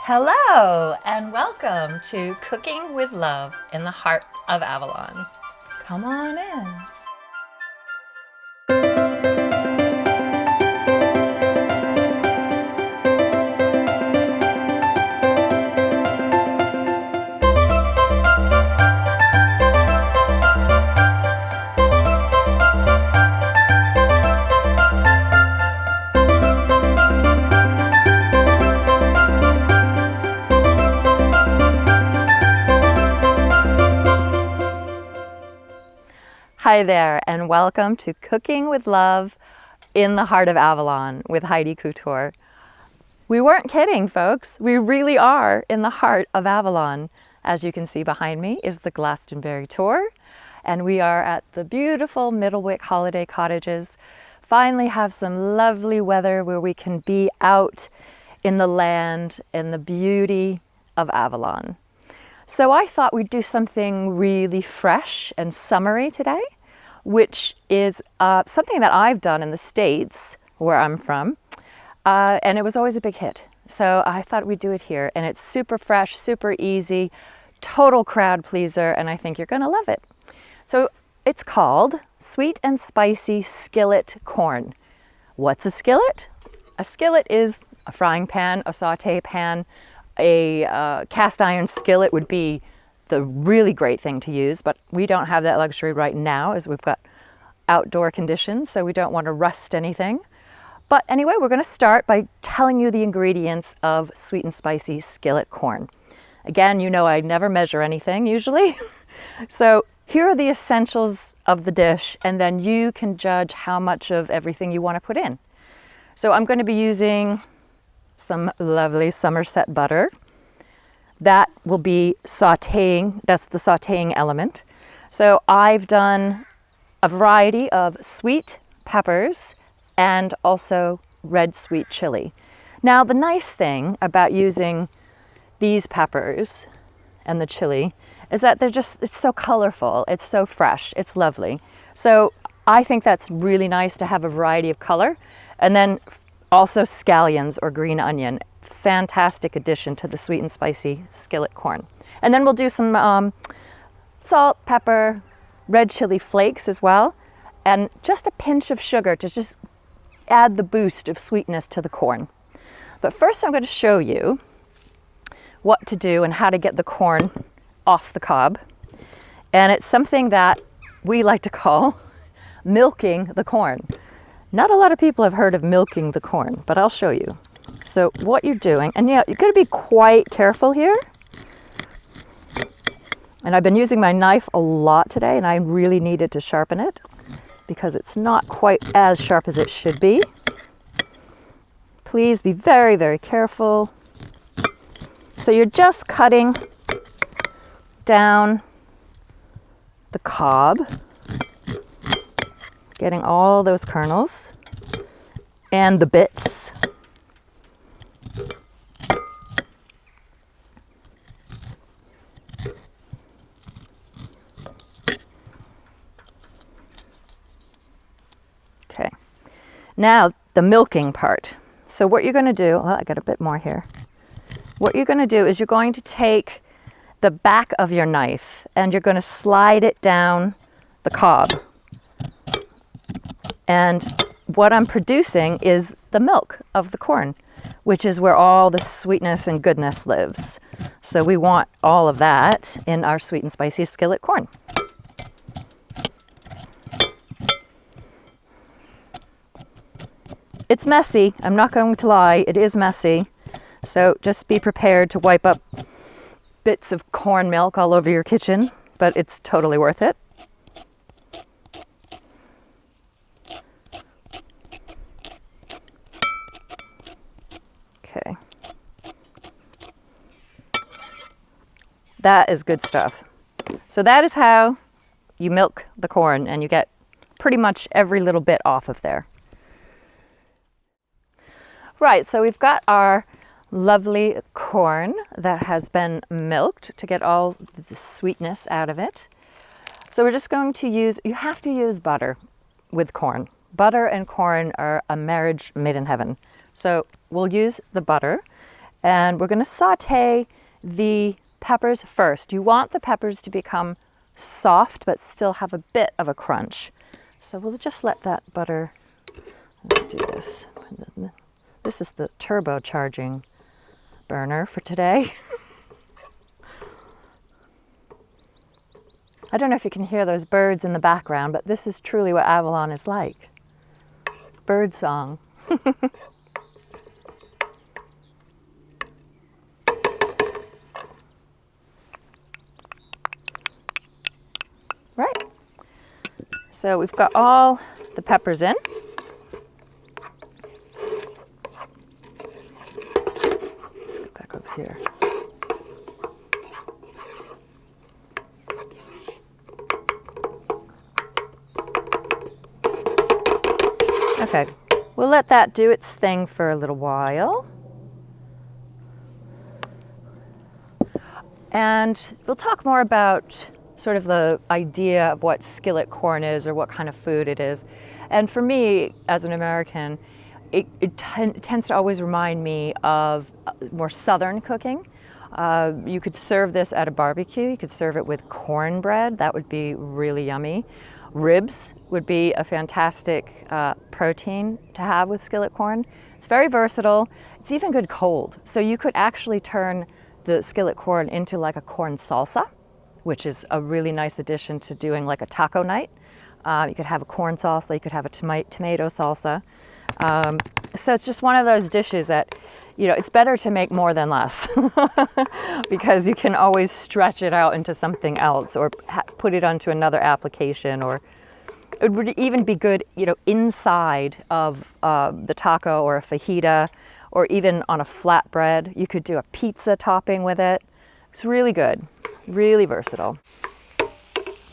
Hello and welcome to Cooking with Love in the heart of Avalon. Come on in. Hi there and welcome to Cooking with Love in the heart of Avalon with Heidi Couture. We weren't kidding, folks. We really are in the heart of Avalon. As you can see behind me is the Glastonbury Tor, and we are at the beautiful Middlewick Holiday Cottages. Finally have some lovely weather where we can be out in the land in the beauty of Avalon. So I thought we'd do something really fresh and summery today, which is something that I've done in the States, where I'm from, and it was always a big hit. So I thought we'd do it here, and it's super fresh, super easy, total crowd pleaser, and I think you're gonna love it. So it's called Sweet and Spicy Skillet Corn. What's a skillet? A skillet is a frying pan, a saute pan. A cast iron skillet would be the really great thing to use, but we don't have that luxury right now as we've got outdoor conditions, so we don't want to rust anything. But anyway, we're going to start by telling you the ingredients of sweet and spicy skillet corn. Again, you know I never measure anything usually. So here are the essentials of the dish, and then you can judge how much of everything you want to put in. So I'm going to be using some lovely Somerset butter. That will be sauteing, that's the sauteing element. So I've done a variety of sweet peppers and also red sweet chili. Now the nice thing about using these peppers and the chili is that it's so colorful, it's so fresh, it's lovely. So I think that's really nice to have a variety of color. And then also scallions or green onion, fantastic addition to the sweet and spicy skillet corn. And then we'll do some salt, pepper, red chili flakes as well, and just a pinch of sugar to just add the boost of sweetness to the corn. But first I'm going to show you what to do and how to get the corn off the cob. And it's something that we like to call milking the corn. Not a lot of people have heard of milking the corn, but I'll show you. So what you're doing, and yeah, you're going to be quite careful here. And I've been using my knife a lot today, and I really needed to sharpen it because it's not quite as sharp as it should be. Please be very, very careful. So you're just cutting down the cob, getting all those kernels and the bits. Okay, now the milking part. So what you're going to do, well, I got a bit more here. What you're going to do is you're going to take the back of your knife and you're going to slide it down the cob. And what I'm producing is the milk of the corn, which is where all the sweetness and goodness lives. So we want all of that in our sweet and spicy skillet corn. It's messy, I'm not going to lie, it is messy. So just be prepared to wipe up bits of corn milk all over your kitchen, but it's totally worth it. Okay. That is good stuff. So that is how you milk the corn, and you get pretty much every little bit off of there. Right, so we've got our lovely corn that has been milked to get all the sweetness out of it. So we're just going to use, you have to use butter with corn. Butter and corn are a marriage made in heaven. So we'll use the butter, And we're going to saute the peppers first. You want the peppers to become soft but still have a bit of a crunch. So we'll just let that butter, let's do this. This is the turbocharging burner for today. I don't know if you can hear those birds in the background, but this is truly what Avalon is like. Bird song. Right. So we've got all the peppers in. Let's get back over here. Okay, we'll let that do its thing for a little while. And we'll talk more about sort of the idea of what skillet corn is or what kind of food it is. And for me, as an American, it tends to always remind me of more southern cooking. You could serve this at a barbecue. You could serve it with cornbread. That would be really yummy. Ribs would be a fantastic protein to have with skillet corn. It's very versatile. It's even good cold. So you could actually turn the skillet corn into like a corn salsa, which is a really nice addition to doing like a taco night. You could have a corn salsa, you could have a tomato salsa. So it's just one of those dishes that, you know, it's better to make more than less because you can always stretch it out into something else or put it onto another application, or it would even be good, you know, inside of the taco or a fajita, or even on a flatbread. You could do a pizza topping with it. It's really good, really versatile.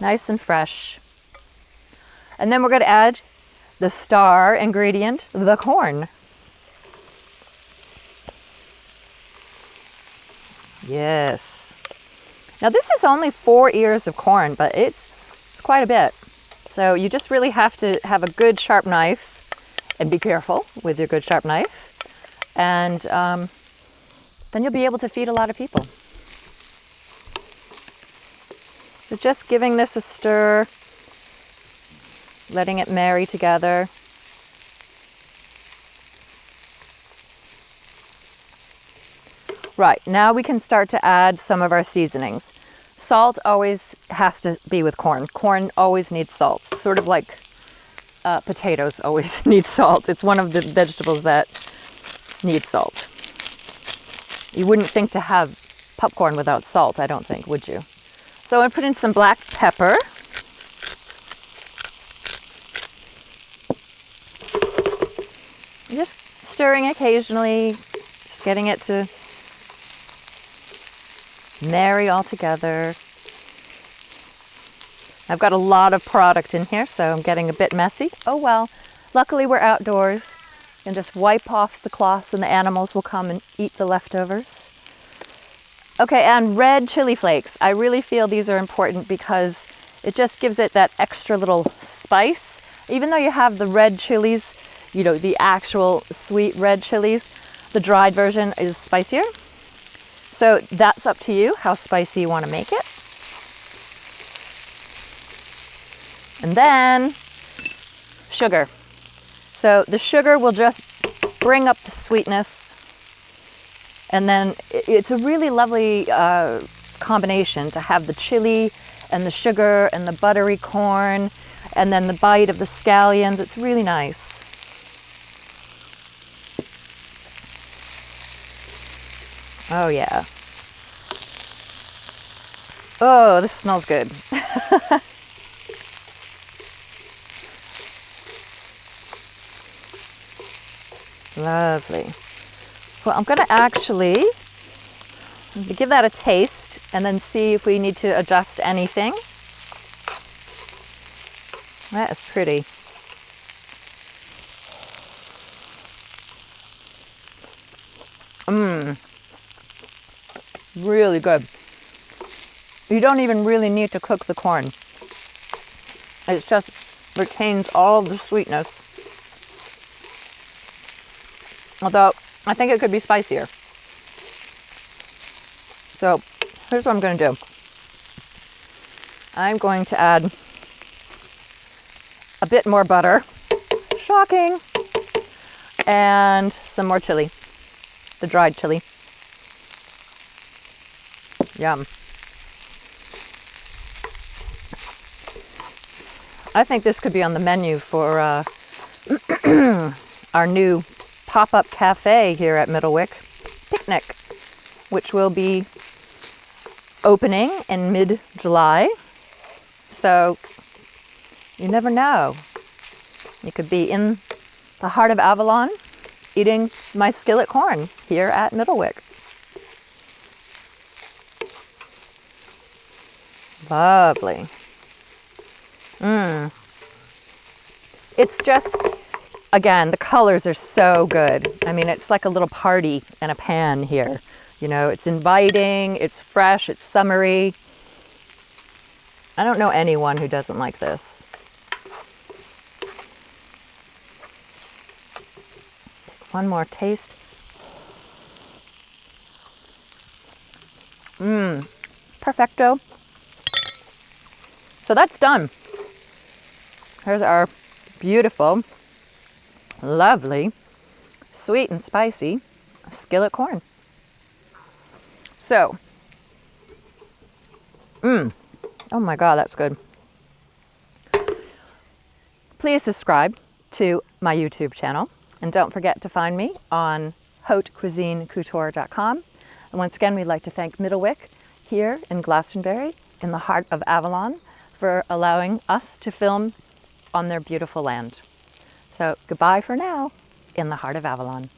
Nice and fresh. And then we're going to add the star ingredient, the corn. Yes. Now this is only 4 ears of corn, but it's quite a bit. So you just really have to have a good sharp knife and be careful with your good sharp knife. And then you'll be able to feed a lot of people. So just giving this a stir, letting it marry together. Right, now we can start to add some of our seasonings. Salt always has to be with corn. Corn always needs salt, sort of like potatoes always need salt. It's one of the vegetables that needs salt. You wouldn't think to have popcorn without salt, I don't think, would you? So I put in some black pepper. Just stirring occasionally, just getting it to marry all together. I've got a lot of product in here, so I'm getting a bit messy. Oh well, luckily we're outdoors. You can just wipe off the cloths and the animals will come and eat the leftovers. Okay, and red chili flakes. I really feel these are important because it just gives it that extra little spice. Even though you have the red chilies, you know, the actual sweet red chilies, the dried version is spicier. So that's up to you how spicy you want to make it. And then sugar. So the sugar will just bring up the sweetness. And then it's a really lovely combination to have the chili and the sugar and the buttery corn and then the bite of the scallions. It's really nice. Oh yeah. Oh, this smells good. Lovely. Well, I'm going to actually give that a taste and then see if we need to adjust anything. That is pretty. Really good. You don't even really need to cook the corn. It just retains all the sweetness. Although I think it could be spicier. So here's what I'm going to do. I'm going to add a bit more butter, shocking, and some more chili, the dried chili. Yum. I think this could be on the menu for our new pop-up cafe here at Middlewick, Picnic, which will be opening in mid-July. So you never know. You could be in the heart of Avalon eating my skillet corn here at Middlewick. Lovely. It's just, again, the colors are so good. I mean, it's like a little party in a pan here. You know, it's inviting, it's fresh, it's summery. I don't know anyone who doesn't like this. Take one more taste. Perfecto. So that's done. Here's our beautiful, lovely, sweet and spicy skillet corn. So, oh my God, that's good. Please subscribe to my YouTube channel, and don't forget to find me on hautecuisinecouture.com. And once again, we'd like to thank Middlewick here in Glastonbury, in the heart of Avalon, for allowing us to film on their beautiful land. So goodbye for now, in the heart of Avalon.